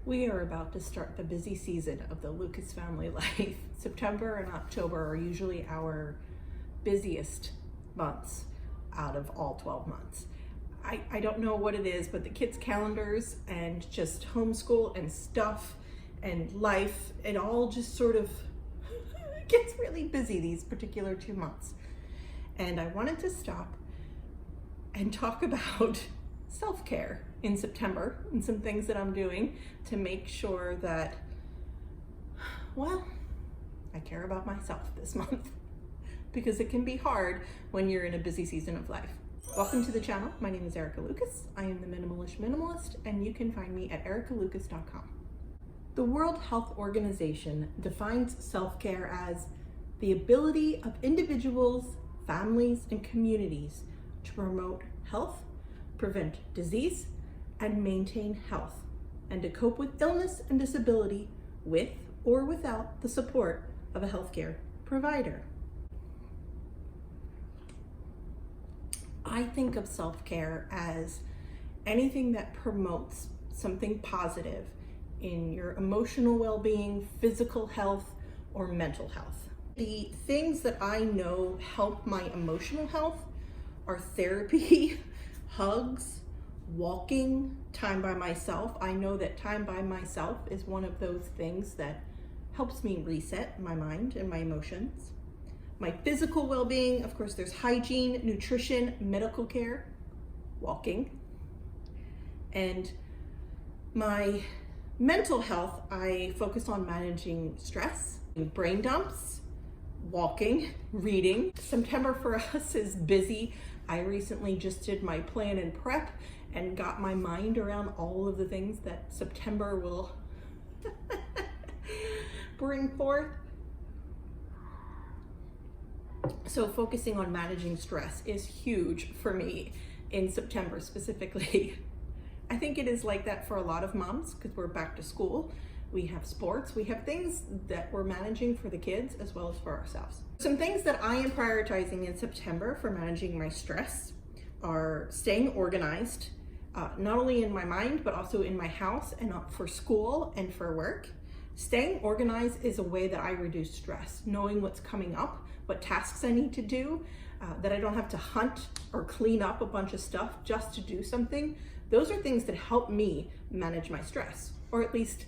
We are about to start the busy season of the Lucas family life. September and October are usually our busiest months out of all 12 months. I don't know what it is, but the kids' calendars and just homeschool and stuff and life, it all just sort of gets really busy these particular 2 months. And I wanted to stop and talk about self-care in September and some things that I'm doing to make sure that, well, I care about myself this month because it can be hard when you're in a busy season of life. Welcome to the channel. My name is Erica Lucas. I am the Minimalist, and you can find me at ericalucas.com. The World Health Organization defines self-care as the ability of individuals, families, and communities to promote health, prevent disease, and maintain health, and to cope with illness and disability with or without the support of a healthcare provider. I think of self-care as anything that promotes something positive in your emotional well-being, physical health, or mental health. The things that I know help my emotional health are therapy, hugs, walking, time by myself. I know that time by myself is one of those things that helps me reset my mind and my emotions. My physical well-being, of course, there's hygiene, nutrition, medical care, walking. And my mental health, I focus on managing stress, brain dumps, walking, reading. September for us is busy. I recently just did my plan and prep and got my mind around all of the things that September will bring forth. So focusing on managing stress is huge for me in September specifically. I think it is like that for a lot of moms because we're back to school. We have sports, we have things that we're managing for the kids as well as for ourselves. Some things that I am prioritizing in September for managing my stress are staying organized, not only in my mind, but also in my house and for school and for work. Staying organized is a way that I reduce stress, knowing what's coming up, what tasks I need to do, that I don't have to hunt or clean up a bunch of stuff just to do something. Those are things that help me manage my stress, or at least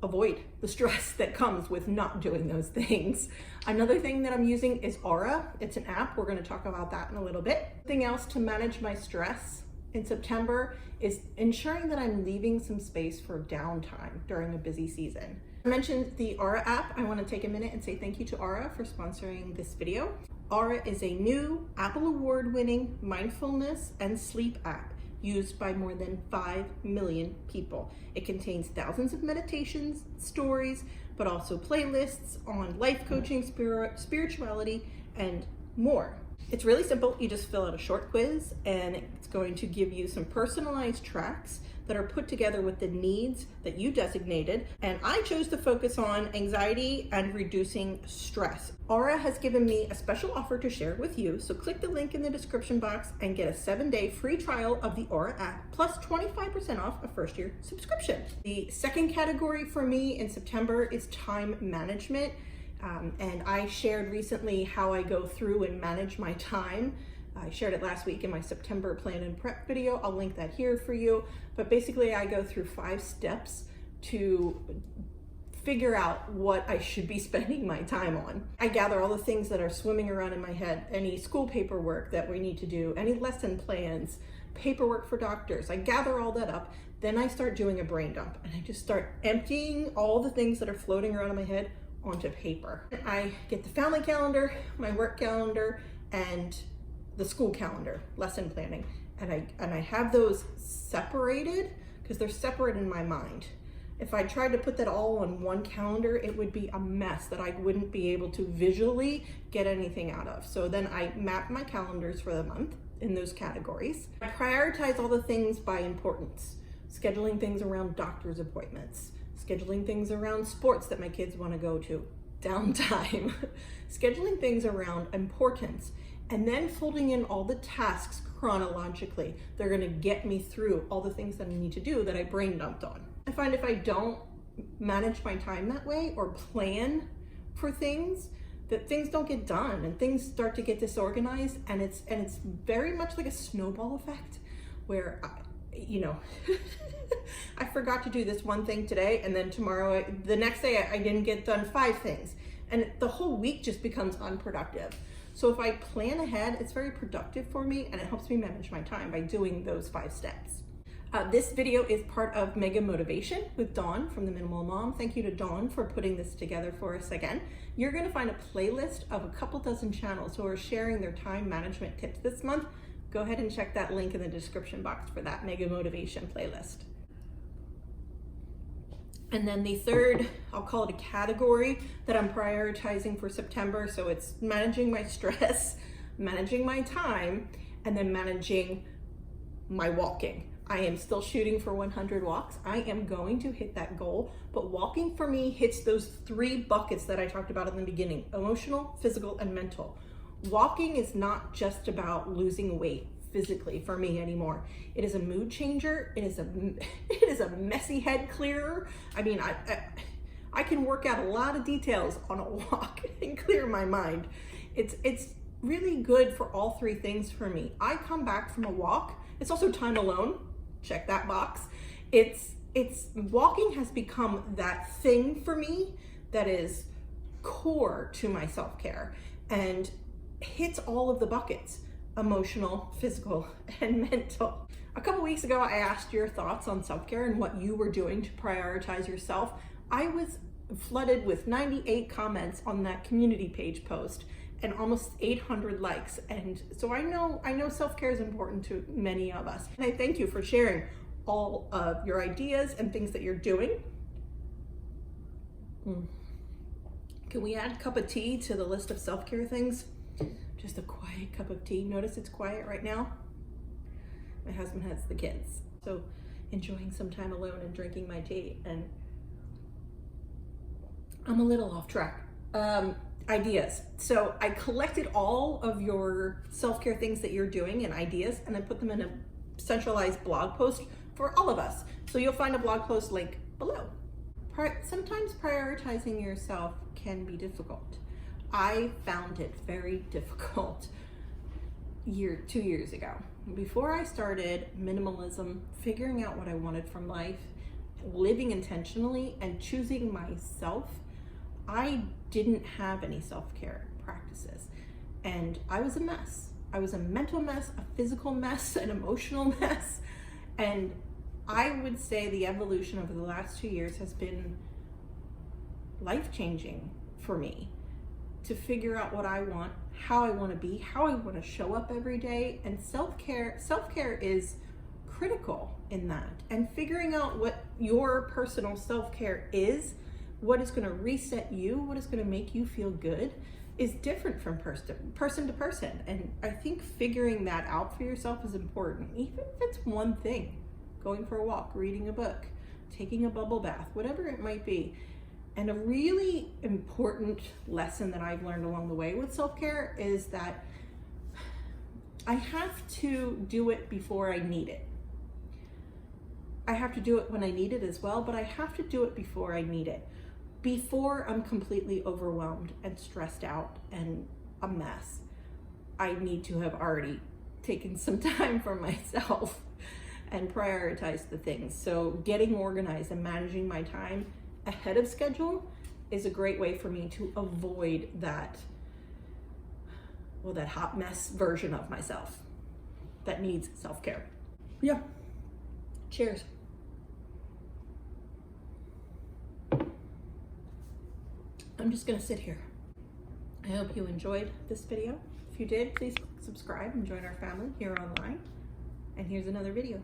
avoid the stress that comes with not doing those things. Another thing that I'm using is Aura. It's an app. We're going to talk about that in a little bit. Something else to manage my stress in September is ensuring that I'm leaving some space for downtime during a busy season. I mentioned the Aura app. I want to take a minute and say thank you to Aura for sponsoring this video. Aura is a new Apple award-winning mindfulness and sleep app used by more than 5 million people. It contains thousands of meditations, stories, but also playlists on life coaching, spirituality, and more. It's really simple. You just fill out a short quiz and it's going to give you some personalized tracks that are put together with the needs that you designated. And I chose to focus on anxiety and reducing stress. Aura has given me a special offer to share with you. So click the link in the description box and get a 7-day free trial of the Aura app, plus 25% off a first-year subscription. The second category for me in September is time management. And I shared recently how I go through and manage my time. I shared it last week in my September plan and prep video. I'll link that here for you. But basically I go through 5 steps to figure out what I should be spending my time on. I gather all the things that are swimming around in my head, any school paperwork that we need to do, any lesson plans, paperwork for doctors. I gather all that up. Then I start doing a brain dump and I just start emptying all the things that are floating around in my head onto paper. I get the family calendar, my work calendar, and the school calendar, lesson planning, and I have those separated because they're separate in my mind. If I tried to put that all on one calendar, it would be a mess that I wouldn't be able to visually get anything out of. So then I map my calendars for the month in those categories. I prioritize all the things by importance, scheduling things around doctor's appointments, scheduling things around sports that my kids want to go to, downtime, scheduling things around importance, and then folding in all the tasks chronologically. They're going to get me through all the things that I need to do that I brain dumped on. If find if I don't manage my time that way or plan for things, that things don't get done and things start to get disorganized, and it's very much like a snowball effect where I forgot to do this one thing today, and then tomorrow, the next day, I didn't get done 5 things, and the whole week just becomes unproductive. So if I plan ahead, it's very productive for me, and it helps me manage my time by doing those 5 steps. This video is part of Mega Motivation with Dawn from The Minimal Mom. Thank you to Dawn for putting this together for us again. You're gonna find a playlist of a couple dozen channels who are sharing their time management tips this month. Go ahead and check that link in the description box for that Mega Motivation playlist. And then the third, I'll call it a category that I'm prioritizing for September. So it's managing my stress, managing my time, and then managing my walking. I am still shooting for 100 walks. I am going to hit that goal, but walking for me hits those 3 buckets that I talked about in the beginning: emotional, physical, and mental. Walking is not just about losing weight physically for me anymore. It is a mood changer. It is a messy head clearer. I mean, I can work out a lot of details on a walk and clear my mind. It's really good for all 3 things for me. I come back from a walk. It's also time alone. Check that box. It's walking has become that thing for me that is core to my self-care and hits all of the buckets: emotional, physical, and mental. A couple weeks ago, I asked your thoughts on self-care and what you were doing to prioritize yourself. I was flooded with 98 comments on that community page post and almost 800 likes. And so I know self-care is important to many of us. And I thank you for sharing all of your ideas and things that you're doing. Can we add a cup of tea to the list of self-care things? Just a quiet cup of tea. Notice it's quiet right now. My husband has the kids, so enjoying some time alone and drinking my tea. And I'm a little off track. Ideas. So I collected all of your self-care things that you're doing and ideas, and I put them in a centralized blog post for all of us. So you'll find a blog post link below. Sometimes prioritizing yourself can be difficult. I found it very difficult 2 years ago. Before I started minimalism, figuring out what I wanted from life, living intentionally, and choosing myself, I didn't have any self-care practices, and I was a mess. I was a mental mess, a physical mess, an emotional mess, and I would say the evolution over the last 2 years has been life-changing for me to figure out what I want, how I want to be, how I want to show up every day. And self-care is critical in that, and figuring out what your personal self-care is, what is going to reset you, what is going to make you feel good, is different from person to person. And I think figuring that out for yourself is important, even if it's one thing: going for a walk, reading a book, taking a bubble bath, whatever it might be. And a really important lesson that I've learned along the way with self-care is that I have to do it before I need it. I have to do it when I need it as well, but I have to do it before I need it. Before I'm completely overwhelmed and stressed out and a mess, I need to have already taken some time for myself and prioritized the things. So getting organized and managing my time ahead of schedule is a great way for me to avoid that hot mess version of myself that needs self-care. Yeah. Cheers. I'm just gonna sit here. I hope you enjoyed this video. If you did, please subscribe and join our family here online. And here's another video.